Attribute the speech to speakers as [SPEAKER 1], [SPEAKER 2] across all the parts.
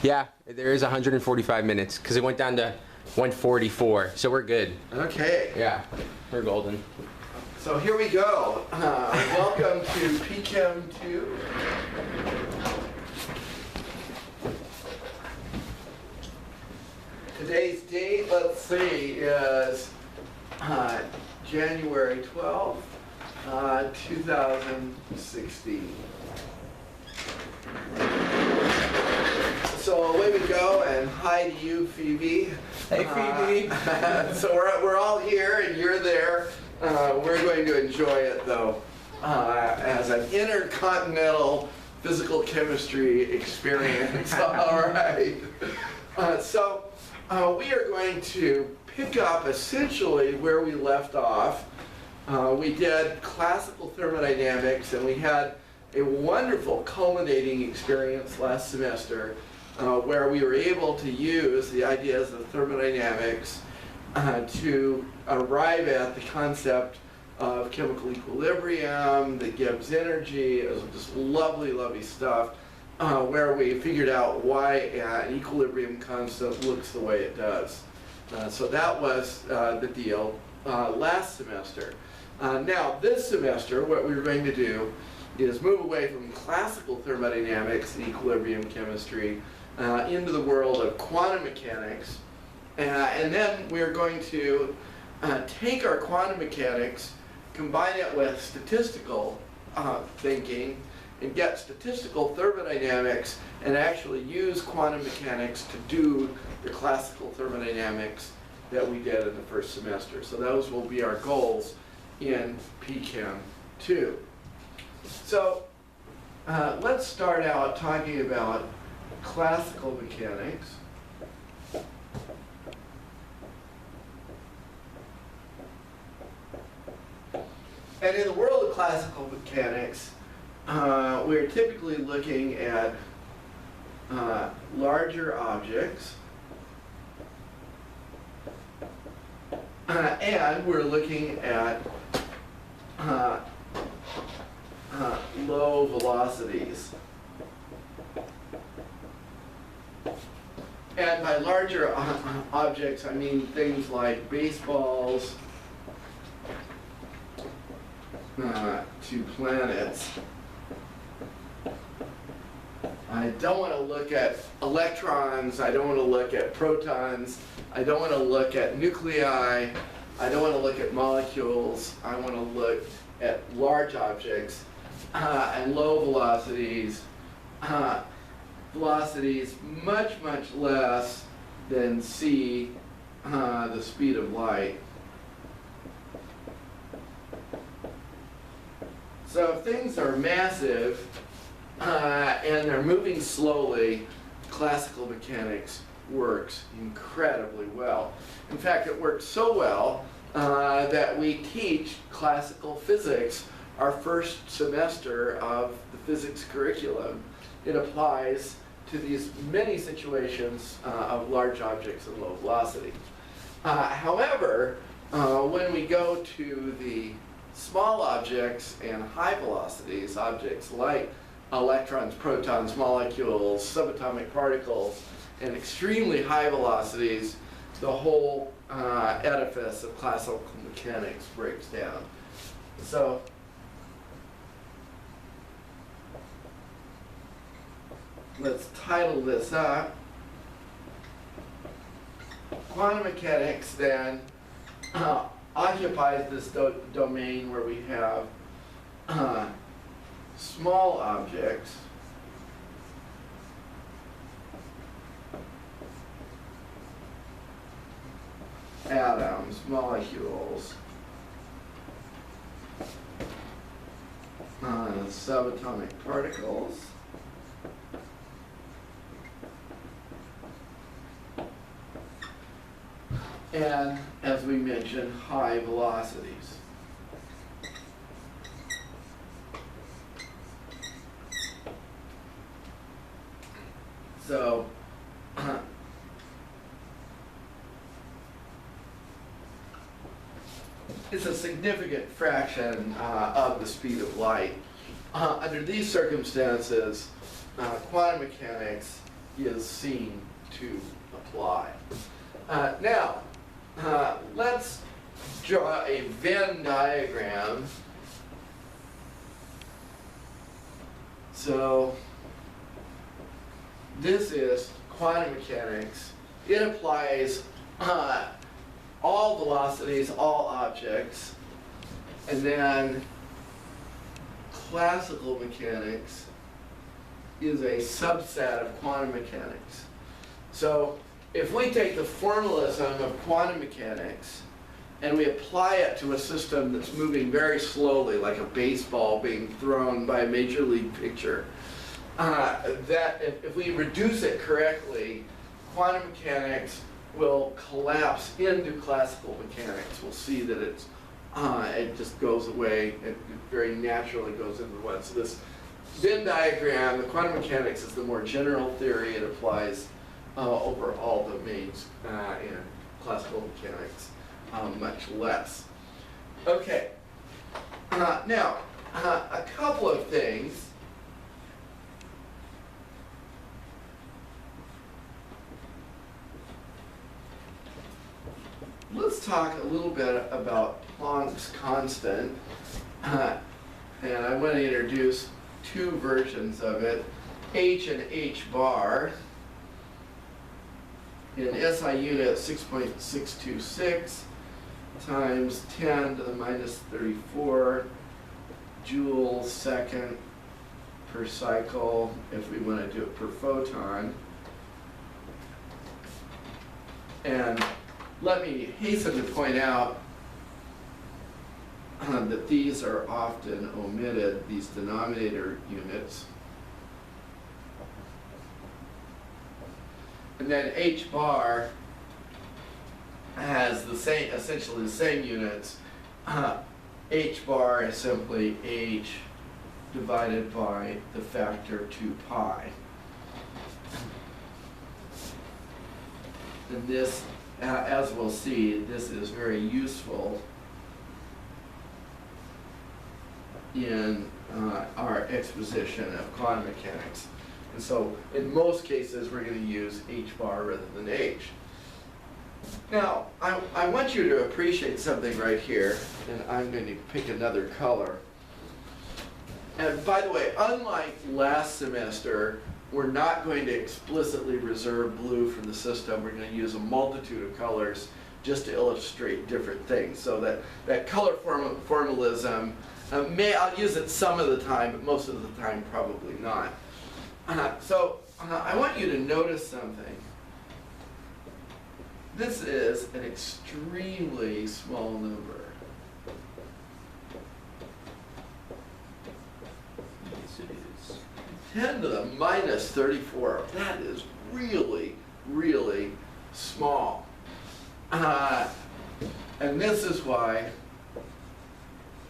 [SPEAKER 1] Yeah, there is 145 minutes because it went down to 144, so we're good.
[SPEAKER 2] Okay,
[SPEAKER 1] Yeah, we're golden.
[SPEAKER 2] so here we go. Welcome to PChem 2. Today's date, let's see, is January 12th, 2016. So away we go, and hi to you, Phoebe.
[SPEAKER 1] Hey, Phoebe.
[SPEAKER 2] So we're all here, and you're there. We're going to enjoy it, though, as an intercontinental physical chemistry experience. All right. So we are going to pick up essentially where we left off. We did classical thermodynamics, and we had a wonderful culminating experience last semester where we were able to use the ideas of thermodynamics to arrive at the concept of chemical equilibrium, the Gibbs energy. It was just lovely, lovely stuff where we figured out why an equilibrium constant looks the way it does. So that was the deal last semester. Now this semester, what we're going to do is move away from classical thermodynamics and equilibrium chemistry into the world of quantum mechanics. And then we're going to take our quantum mechanics, combine it with statistical thinking, and get statistical thermodynamics and actually use quantum mechanics to do the classical thermodynamics that we did in the first semester. So those will be our goals in PChem 2. So let's start out talking about classical mechanics. And in the world of classical mechanics, we're typically looking at larger objects, and we're looking at low velocities. And by larger objects, I mean things like baseballs to planets. I don't want to look at electrons, I don't want to look at protons, I don't want to look at nuclei, I don't want to look at molecules, I want to look at large objects and low velocities, velocities much, much less than c, the speed of light. So if things are massive and they're moving slowly, classical mechanics works incredibly well. In fact, it works so well that we teach classical physics our first semester of the physics curriculum. It applies to these many situations of large objects and low velocity. However, when we go to the small objects and high velocities, objects like electrons, protons, molecules, subatomic particles, and extremely high velocities, the whole edifice of classical mechanics breaks down. So, let's title this up. Quantum mechanics then occupies this domain where we have small objects, atoms, molecules, subatomic particles, and, as we mentioned, high velocities. So, it's a significant fraction of the speed of light. Under these circumstances, quantum mechanics is seen to apply. Now, let's draw a Venn diagram. So this is quantum mechanics. It applies all velocities, all objects. And then classical mechanics is a subset of quantum mechanics. So if we take the formalism of quantum mechanics and we apply it to a system that's moving very slowly, like a baseball being thrown by a major league pitcher, that if we reduce it correctly, quantum mechanics will collapse into classical mechanics. We'll see that it just goes away. It very naturally goes into one. So this Venn diagram, the quantum mechanics is the more general theory. It applies over all domains in classical mechanics, much less. Okay, now a couple of things. Let's talk a little bit about Planck's constant, and I want to introduce two versions of it, h and h bar. In SI unit, 6.626 times 10 to the minus 34 joules second per cycle, if we want to do it per photon. And let me hasten to point out that these are often omitted, these denominator units. And then h bar has the same, essentially the same units. H bar is simply h divided by the factor 2 pi. And this, as we'll see, this is very useful in our exposition of quantum mechanics. And so in most cases, we're going to use h bar rather than h. Now, I want you to appreciate something right here, and I'm going to pick another color. And by the way, unlike last semester, we're not going to explicitly reserve blue for the system. We're going to use a multitude of colors just to illustrate different things. So that color formalism, I'll use it some of the time, but most of the time probably not. I want you to notice something. This is an extremely small number.
[SPEAKER 1] Yes, it is.
[SPEAKER 2] 10 to the minus 34. That is really, really small. And this is why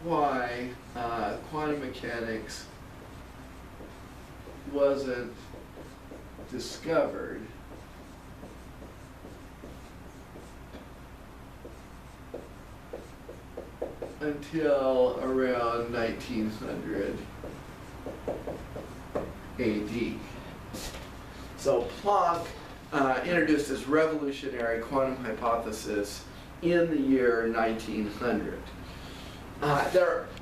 [SPEAKER 2] quantum mechanics wasn't discovered until around 1900 AD. So Planck introduced this revolutionary quantum hypothesis in the year 1900.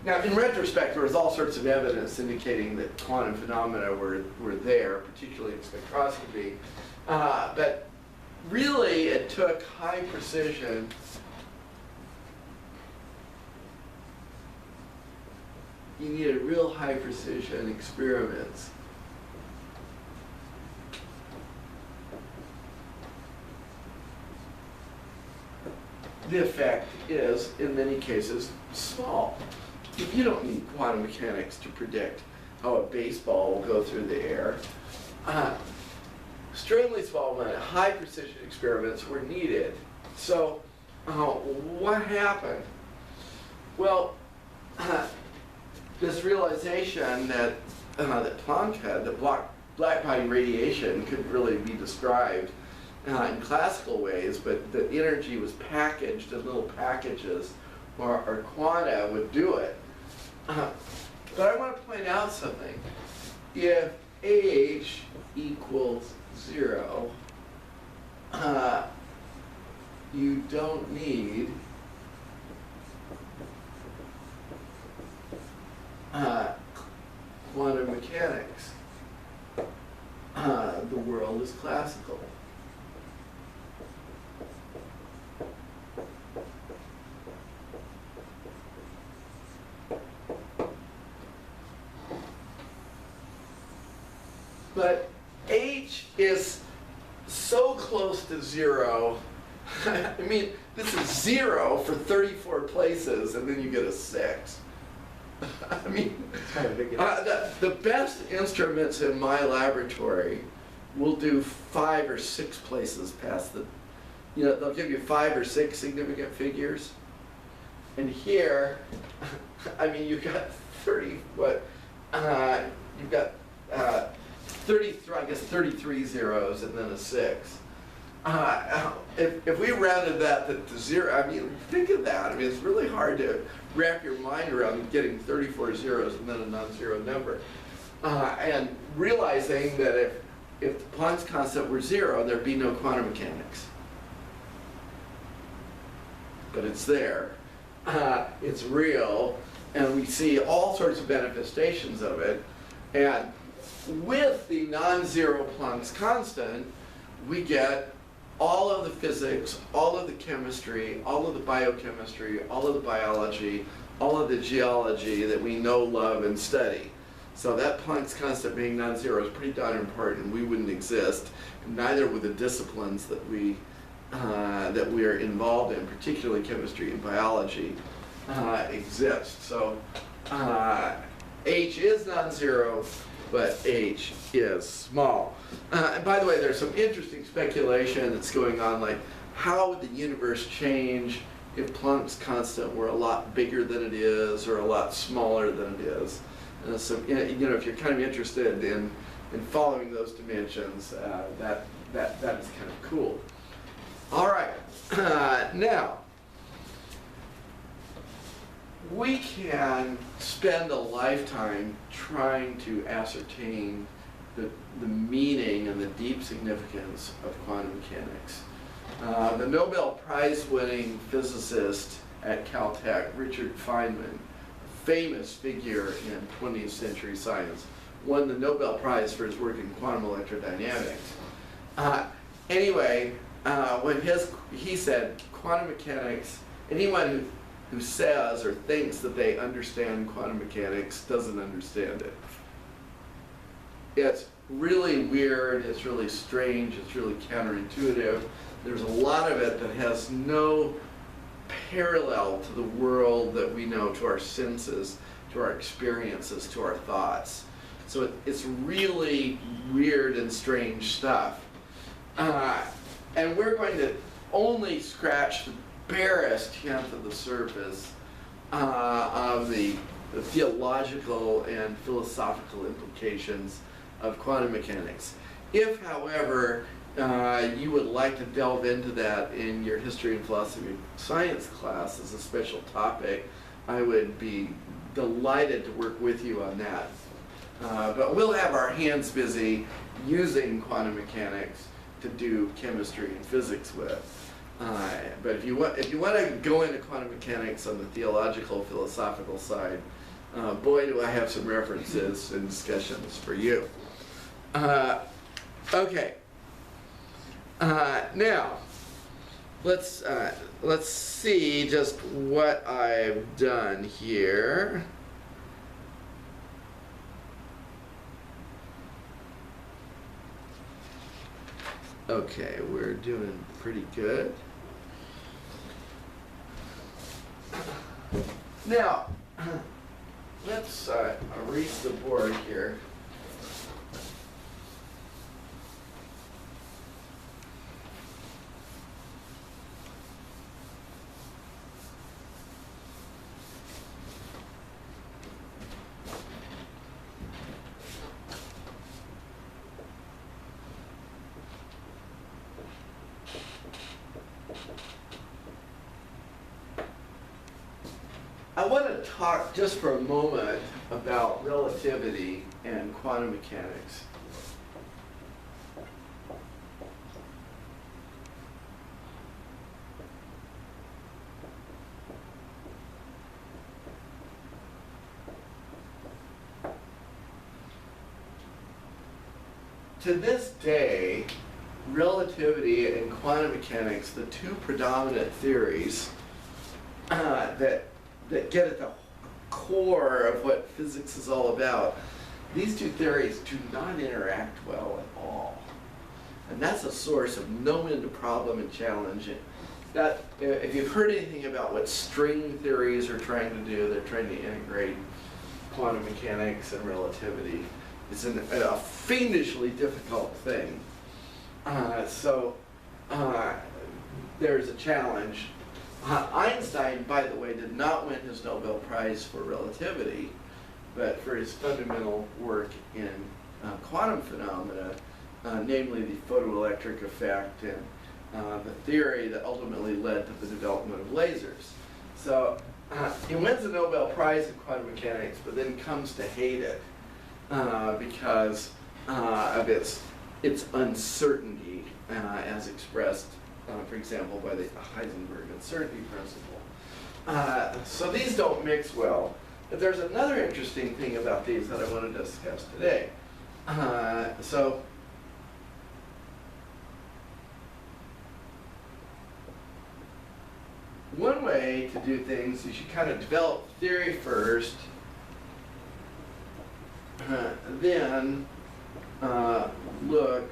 [SPEAKER 2] Now, in retrospect, there was all sorts of evidence indicating that quantum phenomena were there, particularly in spectroscopy. But really, it took high precision you needed real high precision experiments. The effect is, in many cases, small. You don't need quantum mechanics to predict how a baseball will go through the air. Extremely small amount of high precision experiments were needed. So, what happened? Well, this realization that Planck had, that black body radiation could really be described in classical ways, but the energy was packaged in little packages, or quanta would do it. But I want to point out something. If h equals 0, you don't need quantum mechanics. The world is classical. But h is so close to 0. I mean, this is 0 for 34 places, and then you get a 6. I mean,
[SPEAKER 1] It's kind of ridiculous.
[SPEAKER 2] the best instruments in my laboratory will do 5 or 6 places past the, they'll give you 5 or 6 significant figures. And here, I mean, you've got 30, you've got 33, I guess 33 zeros and then a 6. If we rounded that to 0, I mean, think of that. I mean, it's really hard to wrap your mind around getting 34 zeros and then a non-zero number. And realizing that if the Planck's constant were 0, there'd be no quantum mechanics. But it's there. It's real, and we see all sorts of manifestations of it. And with the non-zero Planck's constant, we get all of the physics, all of the chemistry, all of the biochemistry, all of the biology, all of the geology that we know, love, and study. So that Planck's constant being non-zero is pretty darn important. We wouldn't exist, neither would the disciplines that we are involved in, particularly chemistry and biology, exist. So H is non-zero, but H is small. And by the way, there's some interesting speculation that's going on, like how would the universe change if Planck's constant were a lot bigger than it is or a lot smaller than it is. So if you're kind of interested in following those dimensions, that is kind of cool. All right, now we can spend a lifetime trying to ascertain the meaning and the deep significance of quantum mechanics. The Nobel Prize winning physicist at Caltech, Richard Feynman, a famous figure in 20th century science, won the Nobel Prize for his work in quantum electrodynamics. When he said quantum mechanics, anyone who says or thinks that they understand quantum mechanics doesn't understand it. It's really weird, it's really strange, it's really counterintuitive. There's a lot of it that has no parallel to the world that we know, to our senses, to our experiences, to our thoughts. So it's really weird and strange stuff. And we're going to only scratch the barest hint of the surface of the theological and philosophical implications of quantum mechanics. If, however, you would like to delve into that in your history and philosophy of science class as a special topic, I would be delighted to work with you on that. But we'll have our hands busy using quantum mechanics to do chemistry and physics with. But if you want to go into quantum mechanics on the theological, philosophical side, boy, do I have some references and discussions for you. Okay. Now, let's see just what I've done here. Okay, we're doing pretty good. Now, let's erase the board here. I want to talk just for a moment about relativity and quantum mechanics. to this day, relativity and quantum mechanics, the two predominant theories that get at the core of what physics is all about, these two theories do not interact well at all. And that's a source of no end of problem and challenge. That, if you've heard anything about what string theories are trying to do, they're trying to integrate quantum mechanics and relativity. It's a fiendishly difficult thing. There's a challenge. Einstein, by the way, did not win his Nobel Prize for relativity, but for his fundamental work in quantum phenomena, namely the photoelectric effect and the theory that ultimately led to the development of lasers. So he wins the Nobel Prize in quantum mechanics, but then comes to hate it because of its uncertainty as expressed, for example, by the Heisenberg uncertainty principle. So these don't mix well. But there's another interesting thing about these that I want to discuss today. One way to do things is you kind of develop theory first, then look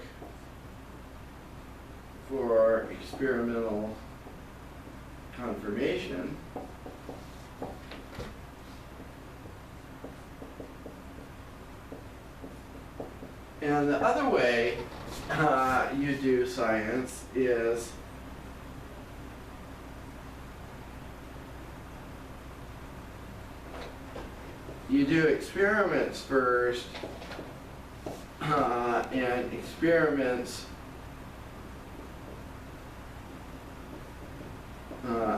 [SPEAKER 2] for experimental confirmation. And the other way you do science is you do experiments first, and experiments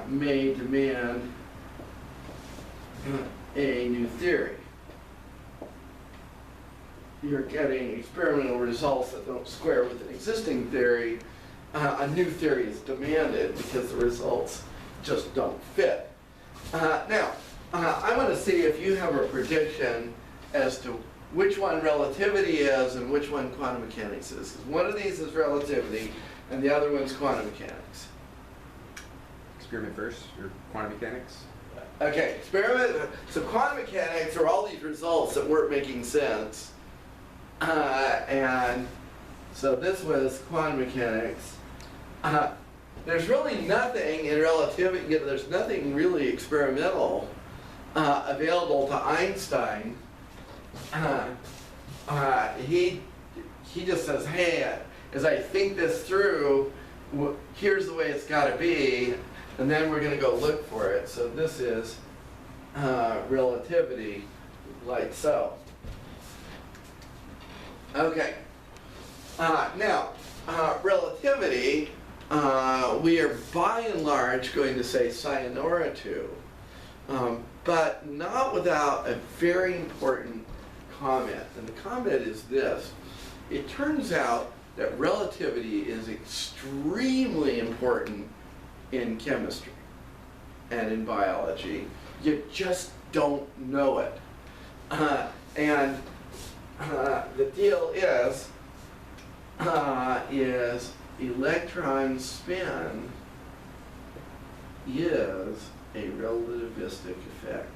[SPEAKER 2] may demand a new theory. You're getting experimental results that don't square with an existing theory. A new theory is demanded because the results just don't fit. Now, I want to see if you have a prediction as to which one relativity is and which one quantum mechanics is. 'Cause one of these is relativity and the other one's quantum mechanics.
[SPEAKER 1] Experiment first, or quantum mechanics?
[SPEAKER 2] Okay, experiment. So quantum mechanics are all these results that weren't making sense. And so this was quantum mechanics. There's really nothing in relativity, there's nothing really experimental available to Einstein. He just says, hey, as I think this through, here's the way it's got to be, and then we're going to go look for it. So this is relativity, like so. Okay. Now, relativity, we are by and large going to say sayonara to, but not without a very important comment. And the comment is this. It turns out that relativity is extremely important in chemistry and in biology. You just don't know it. The deal is electron spin is a relativistic effect.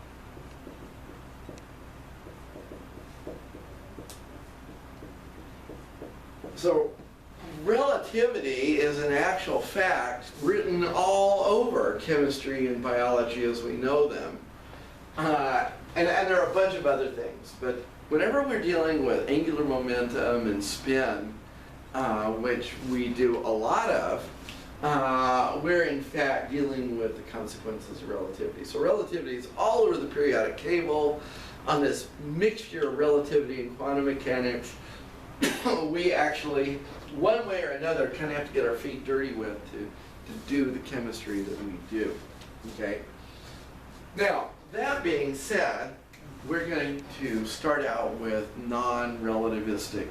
[SPEAKER 2] So relativity is an actual fact written all over chemistry and biology as we know them. And there are a bunch of other things, but whenever we're dealing with angular momentum and spin, which we do a lot of, we're in fact dealing with the consequences of relativity. So relativity is all over the periodic table. On this mixture of relativity and quantum mechanics, we actually, one way or another, kind of have to get our feet dirty with to do the chemistry that we do. Okay? Now, that being said, we're going to start out with non-relativistic